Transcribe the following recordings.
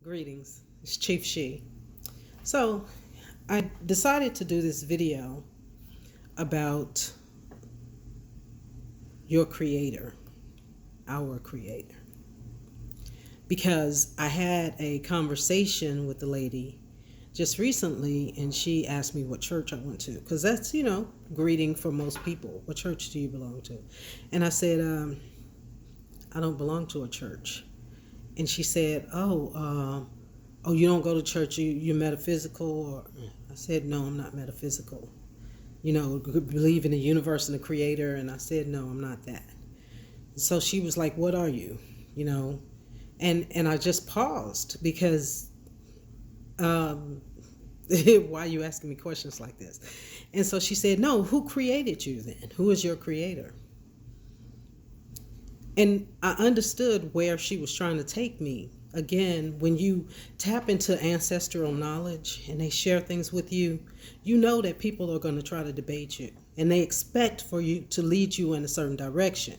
Greetings, it's Chief She. So, I decided to do this video about your creator, our creator, because I had a conversation with the lady just recently and she asked me what church I went to, because that's, greeting for most people. What church do you belong to? And I said, I don't belong to a church. And she said, oh, you don't go to church, you're metaphysical? Or I said, no, I'm not metaphysical. Believe in the universe and the creator. And I said, no, I'm not that. So she was like, what are you? And I just paused because why are you asking me questions like this? And so she said, no, who created you then? Who is your creator? And I understood where she was trying to take me. Again, when you tap into ancestral knowledge and they share things with you, you know that people are going to try to debate you. And they expect for you to lead you in a certain direction.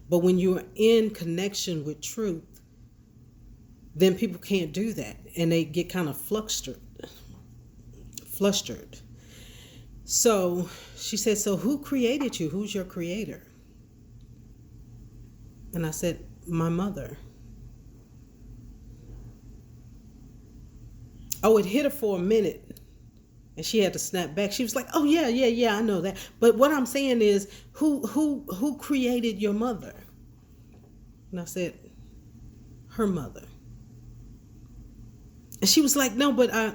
But when you're in connection with truth, then people can't do that. And they get kind of flustered. So she said, so who created you? Who's your creator? And I said, my mother. Oh, it hit her for a minute. And she had to snap back. She was like, oh, yeah, I know that. But what I'm saying is, who created your mother? And I said, her mother. And she was like, no, but I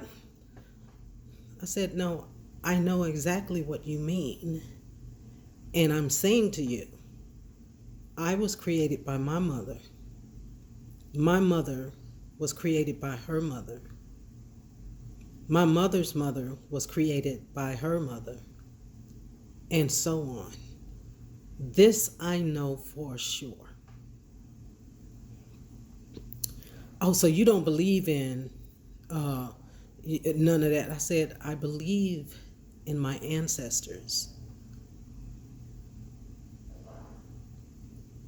said, no, I know exactly what you mean. And I'm saying to you, I was created by my mother. My mother was created by her mother. My mother's mother was created by her mother. And so on. This I know for sure. Oh, so you don't believe in none of that? I said, I believe in my ancestors.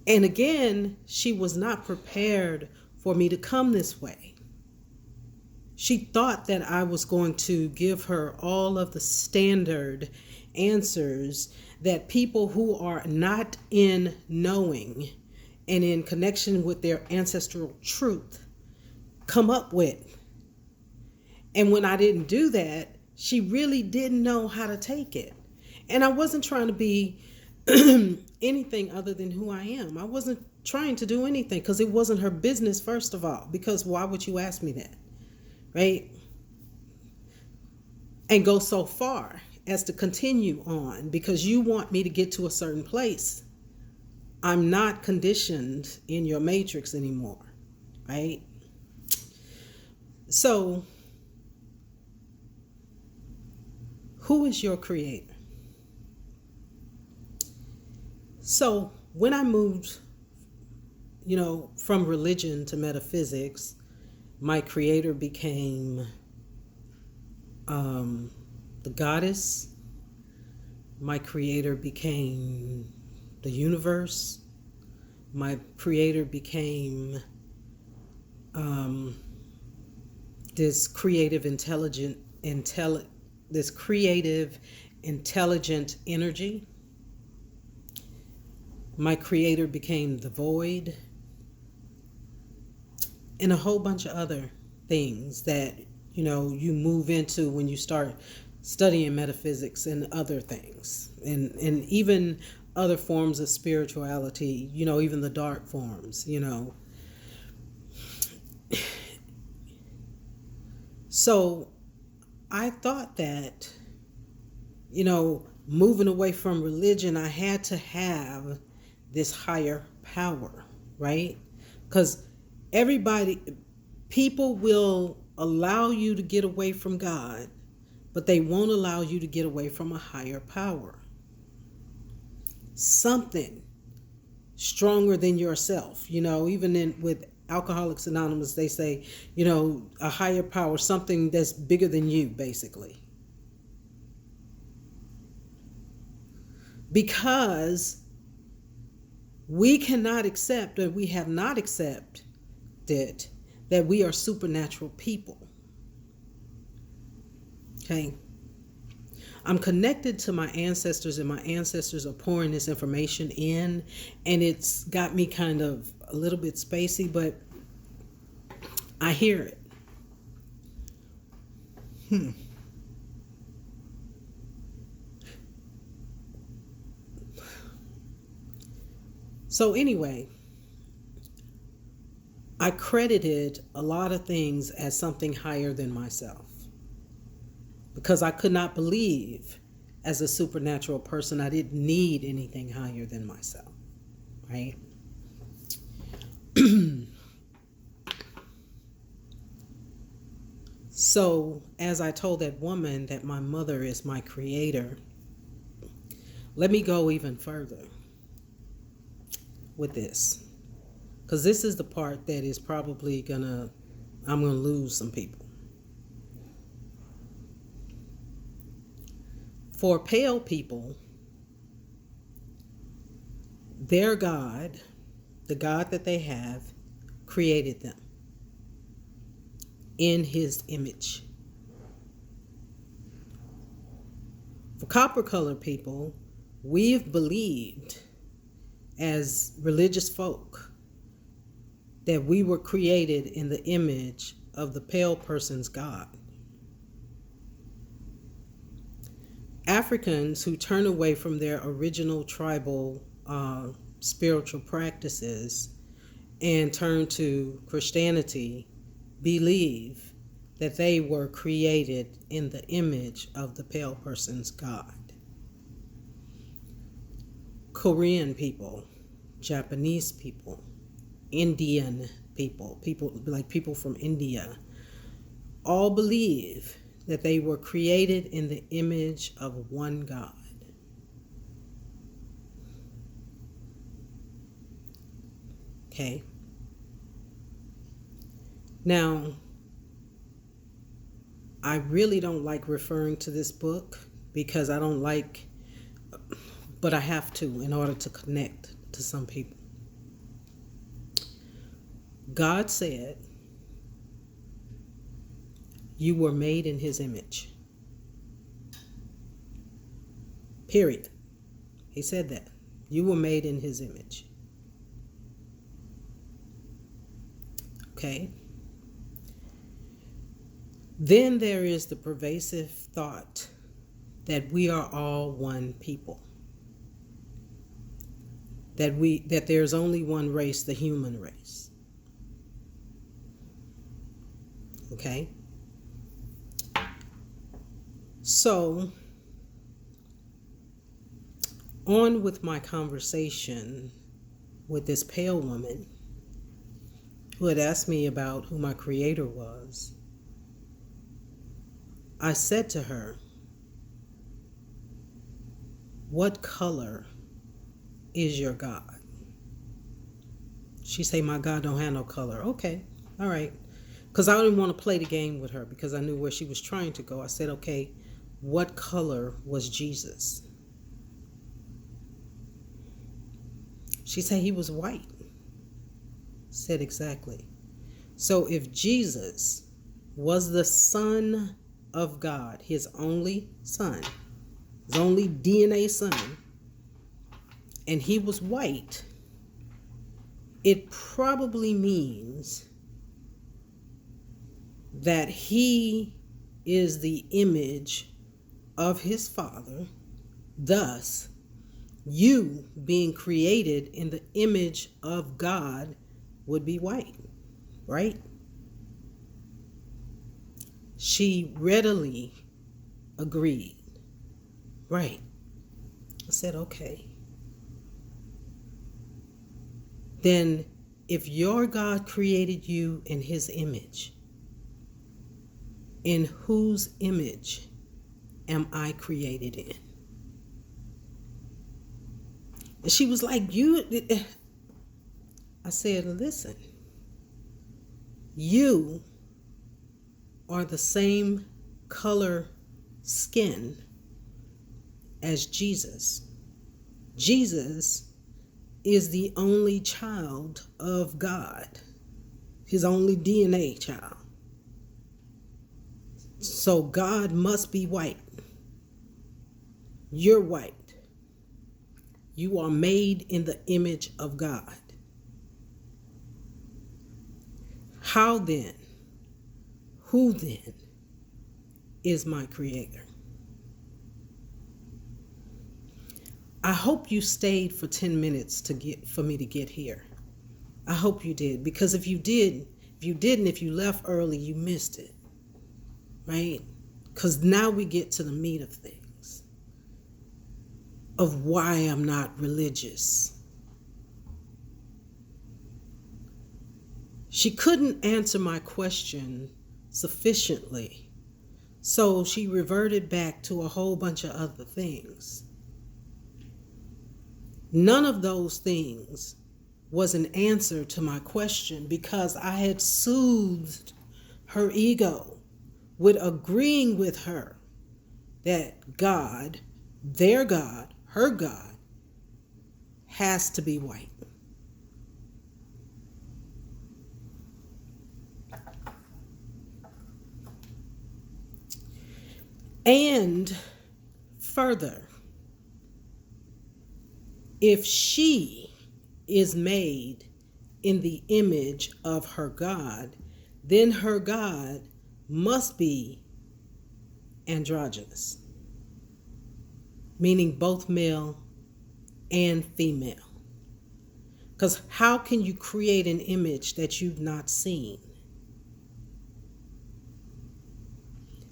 And again, she was not prepared for me to come this way. She thought that I was going to give her all of the standard answers that people who are not in knowing and in connection with their ancestral truth come up with. And when I didn't do that, she really didn't know how to take it. And I wasn't trying to be anything other than who I am. I wasn't trying to do anything because it wasn't her business, first of all, because why would you ask me that? Right? And go so far as to continue on because you want me to get to a certain place. I'm not conditioned in your matrix anymore, right? So, who is your creator? So, when I moved, from religion to metaphysics, my creator became the goddess. My creator became the universe. My creator became this creative, intelligent energy. My creator became the void, and a whole bunch of other things that you move into when you start studying metaphysics and other things, and even other forms of spirituality, even the dark forms, So I thought that, moving away from religion, I had to have this higher power, right? Because people will allow you to get away from God, but they won't allow you to get away from a higher power. Something stronger than yourself, even with Alcoholics Anonymous, they say, a higher power, something that's bigger than you, basically. Because we cannot accept, or we have not accepted that we are supernatural people. Okay. I'm connected to my ancestors, and my ancestors are pouring this information in, and it's got me kind of a little bit spacey, but I hear it. So anyway, I credited a lot of things as something higher than myself because I could not believe, as a supernatural person, I didn't need anything higher than myself, right? So, as I told that woman that my mother is my creator, let me go even further with this, because this is the part that is probably I'm gonna lose some people. For pale people, their God, the God that they have, created them in his image. For copper colored people, we've believed as religious folk that we were created in the image of the pale person's God. Africans who turn away from their original tribal spiritual practices and turn to Christianity believe that they were created in the image of the pale person's God. Korean people, Japanese people, Indian people, people from India, all believe that they were created in the image of one God. Okay. Now, I really don't like referring to this book because I don't like, but I have to in order to connect to some people. God said, you were made in his image. Period. He said that. You were made in his image. Okay. Then there is the pervasive thought that we are all one people. That there's only one race, the human race. Okay? So, on with my conversation with this pale woman who had asked me about who my creator was. I said to her, what color is your God? She said, my God don't have no color. Okay, all right. Because I didn't want to play the game with her because I knew where she was trying to go. I said, okay, what color was Jesus? She said he was white. Said exactly. So if Jesus was the Son of God, his only son, his only DNA son, and he was white, it probably means that he is the image of his Father. Thus, you being created in the image of God would be white, right? She readily agreed. Right. I said, okay. Then if your God created you in his image, in whose image am I created in? And she was like, I said, listen, you are the same color skin as Jesus. Jesus is the only child of God. his only DNA child. So God must be white. You're white. You are made in the image of God. How then, who then is my creator? I hope you stayed for 10 minutes for me to get here. I hope you did, because if you didn't, if you left early, you missed it, right? Because now we get to the meat of things, of why I'm not religious. She couldn't answer my question sufficiently, so she reverted back to a whole bunch of other things. None of those things was an answer to my question, because I had soothed her ego with agreeing with her that God, their God, her God, has to be white. And further, if she is made in the image of her God, then her God must be androgynous, meaning both male and female. Because how can you create an image that you've not seen?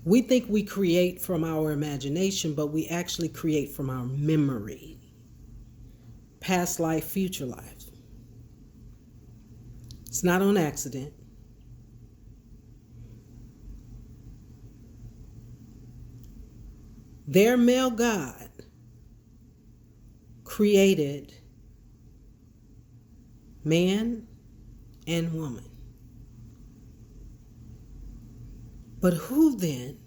We think we create from our imagination, but we actually create from our memory. Past life, future life. It's not on accident. Their male God created man and woman. But who then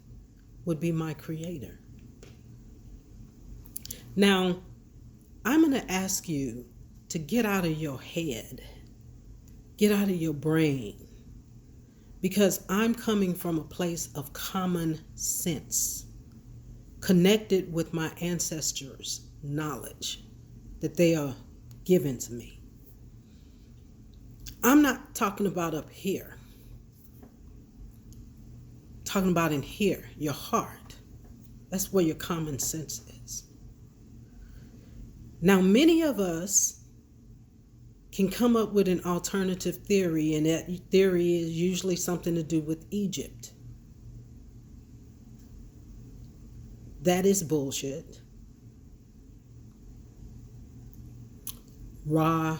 would be my creator? Now, I'm going to ask you to get out of your head, get out of your brain, because I'm coming from a place of common sense, connected with my ancestors' knowledge that they are given to me. I'm not talking about up here. I'm talking about in here, your heart. That's where your common sense is. Now, many of us can come up with an alternative theory, and that theory is usually something to do with Egypt. That is bullshit. Ra,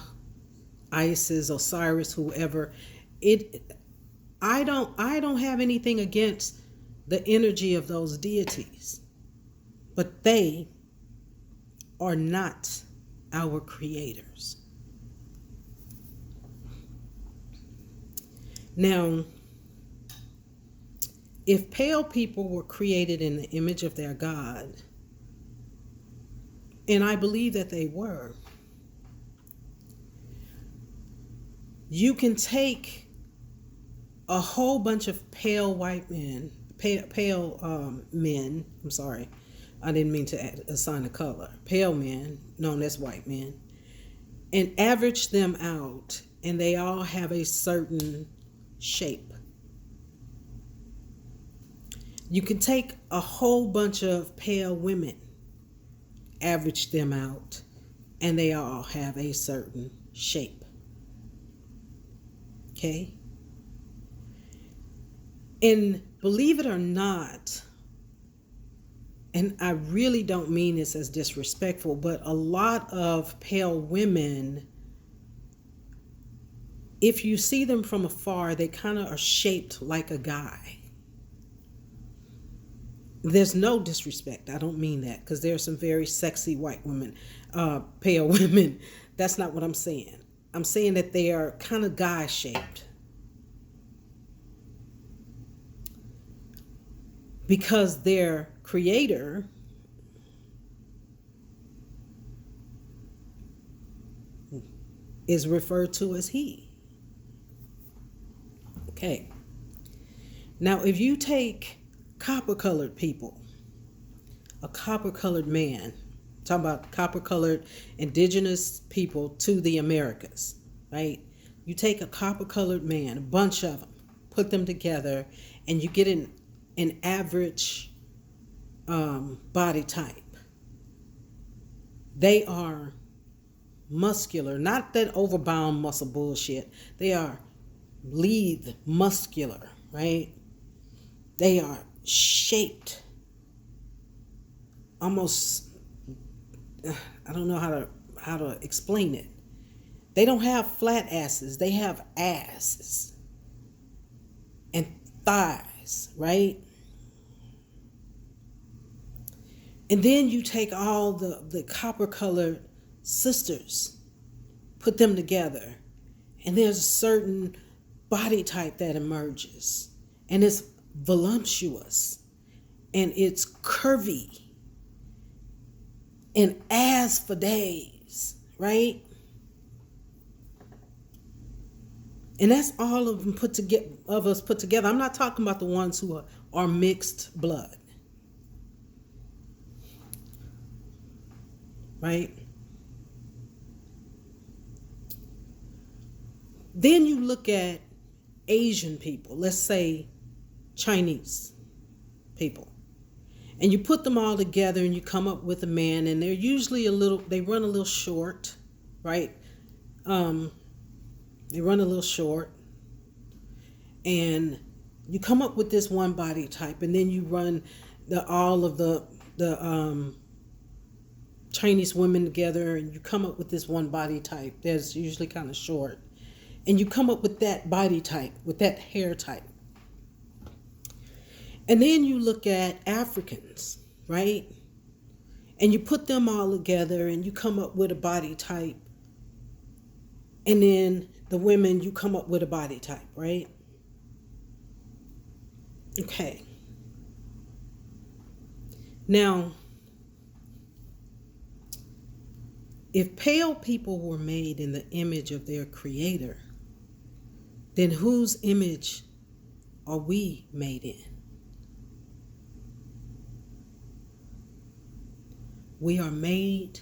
Isis, Osiris, whoever. I don't have anything against the energy of those deities, but they are not our creators. Now, if pale people were created in the image of their God, and I believe that they were, you can take a whole bunch of pale white men, men, I'm sorry, I didn't mean to assign a color, pale men, known as white men, and average them out, and they all have a certain shape. You can take a whole bunch of pale women, average them out, and they all have a certain shape. Okay? And believe it or not, and I really don't mean this as disrespectful, but a lot of pale women, if you see them from afar, they kind of are shaped like a guy. There's no disrespect. I don't mean that, because there are some very sexy white women, pale women. That's not what I'm saying. I'm saying that they are kind of guy-shaped. Because their creator is referred to as he. Okay. Now, if you take copper colored people, a copper colored man, talking about copper colored indigenous people to the Americas, right? You take a copper colored man, a bunch of them, put them together, and you get an average body type. They are muscular, not that overbound muscle bullshit. They are lithe, muscular, right? They are shaped almost, I don't know how to explain it. They don't have flat asses. They have asses and thighs, right? And then you take all the copper colored sisters, put them together, and there's a certain body type that emerges, and it's voluptuous, and it's curvy, and ass for days, right? And that's all of them put together. I'm not talking about the ones who are mixed blood, right? Then you look at Asian people, let's say Chinese people, and you put them all together and you come up with a man, and they're usually they run a little short, right? They run a little short, and you come up with this one body type, and then you run all of the Chinese women together, and you come up with this one body type that's usually kind of short, and you come up with that body type, with that hair type. And then you look at Africans, right? And you put them all together and you come up with a body type. And then the women, you come up with a body type, right? Okay. Now, if pale people were made in the image of their creator, then whose image are we made in? We are made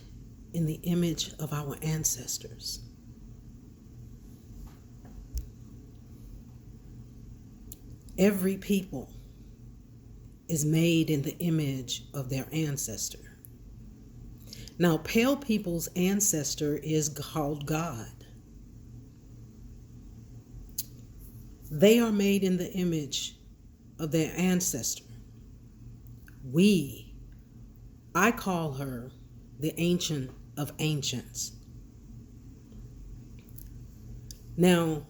in the image of our ancestors. Every people is made in the image of their ancestor. Now, pale people's ancestor is called God. They are made in the image of their ancestor. I call her the Ancient of Ancients. Now,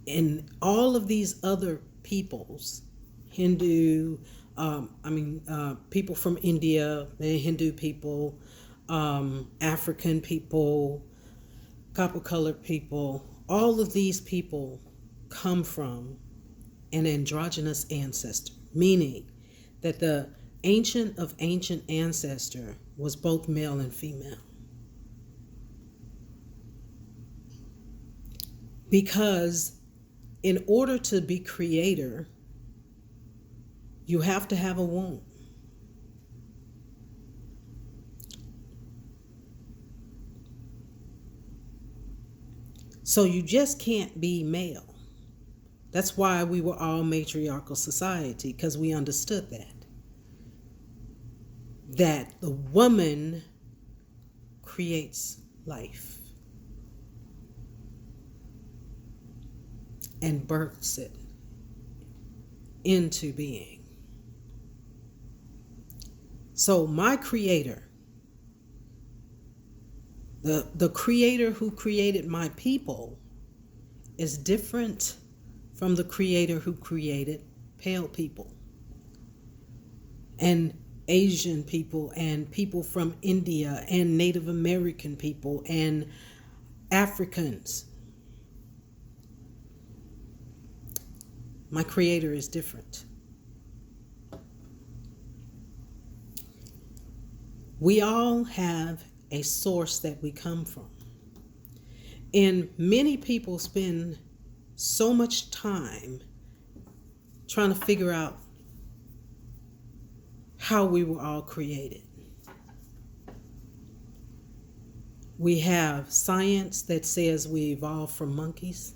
in all of these other peoples, Hindu, people from India, the Hindu people, African people, copper-colored people, all of these people come from an androgynous ancestor, meaning that the Ancient of Ancient ancestor was both male and female. Because in order to be creator, you have to have a womb. So you just can't be male. That's why we were all matriarchal society, because we understood that the woman creates life and births it into being. So my creator, the creator who created my people, is different from the creator who created pale people and Asian people and people from India and Native American people and Africans. My creator is different. We all have a source that we come from. And many people spend so much time trying to figure out how we were all created. We have science that says we evolved from monkeys.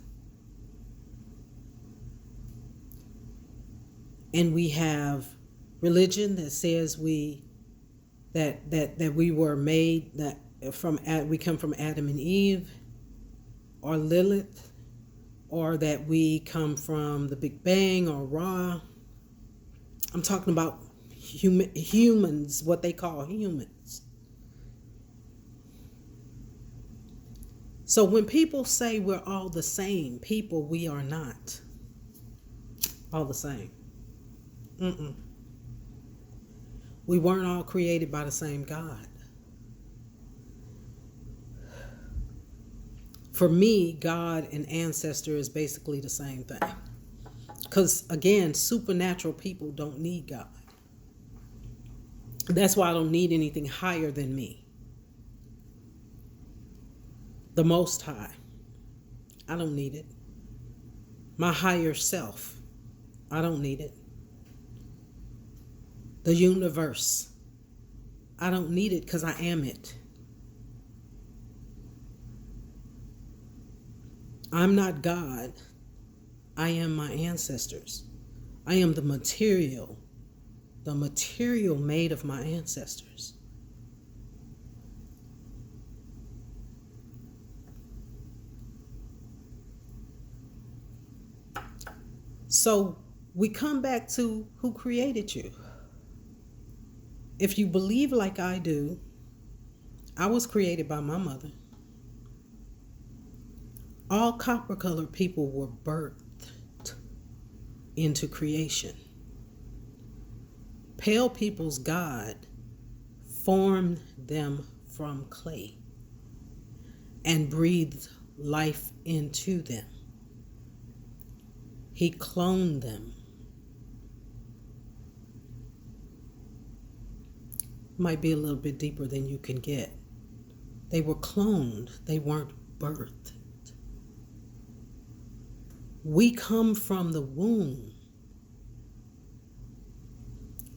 And we have religion that says that we were made we come from Adam and Eve, or Lilith, or that we come from the Big Bang or Ra. I'm talking about humans, what they call humans. So when people say we're all the same people, we are not all the same. We weren't all created by the same God. For me, God and ancestor is basically the same thing. Because again, supernatural people don't need God. That's why I don't need anything higher than me. The Most High. I don't need it. My higher self. I don't need it. The universe. I don't need it because I am it. I'm not God. I am my ancestors. I am the material made of my ancestors. So we come back to who created you. If you believe like I do, I was created by my mother. All copper-colored people were birthed into creation. Pale people's God formed them from clay and breathed life into them. He cloned them. Might be a little bit deeper than you can get. They were cloned. They weren't birthed. We come from the womb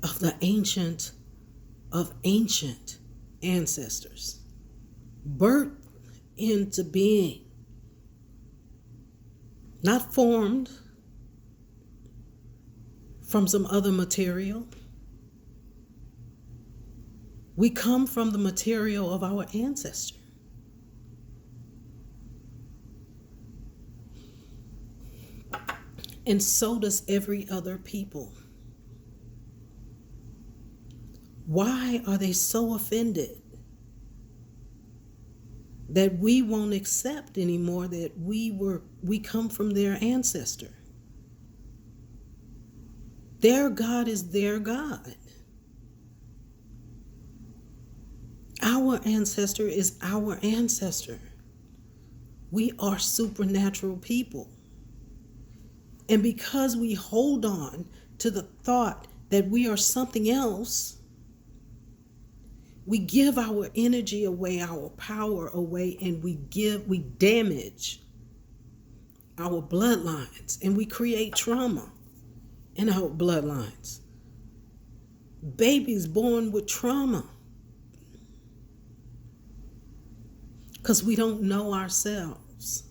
of the ancient of ancient ancestors, birthed into being, not formed from some other material. We come from the material of our ancestor. And so does every other people. Why are they so offended that we won't accept anymore that we come from their ancestor? Their God is their God. Our ancestor is our ancestor. We are supernatural people. And because we hold on to the thought that we are something else, we give our energy away, our power away, and we damage our bloodlines, and we create trauma in our bloodlines. Babies born with trauma because we don't know ourselves.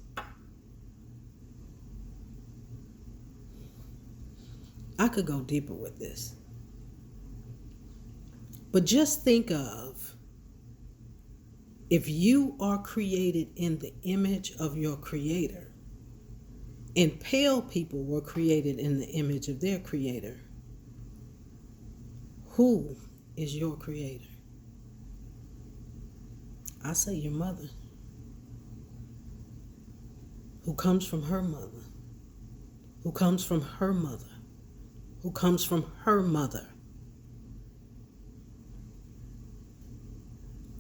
I could go deeper with this. But just think of, if you are created in the image of your creator, and pale people were created in the image of their creator, who is your creator? I say your mother, who comes from her mother, who comes from her mother, who comes from her mother.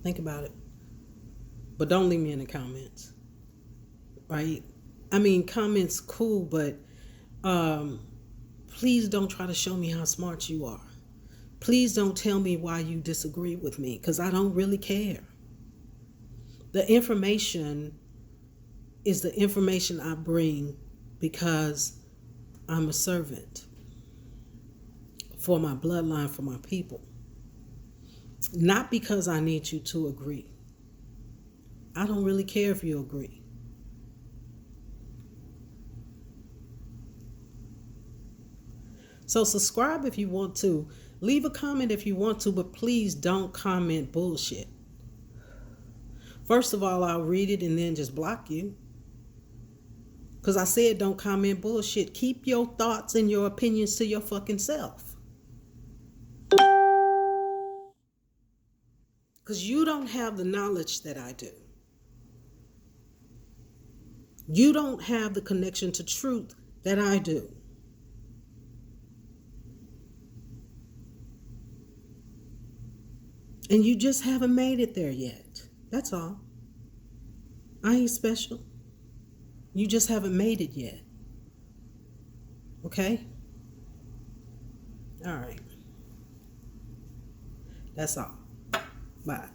Think about it. But don't leave me in the comments, right? I mean, comments cool, but please don't try to show me how smart you are. Please don't tell me why you disagree with me, because I don't really care. The information is the information I bring because I'm a servant for my bloodline, for my people. Not because I need you to agree. I don't really care if you agree. So subscribe if you want to. Leave a comment if you want to, but please don't comment bullshit. First of all, I'll read it and then just block you. Because I said don't comment bullshit. Keep your thoughts and your opinions to your fucking self. Because you don't have the knowledge that I do. You don't have the connection to truth that I do. And you just haven't made it there yet. That's all. I ain't special. You just haven't made it yet. Okay? All right. That's all. Bye.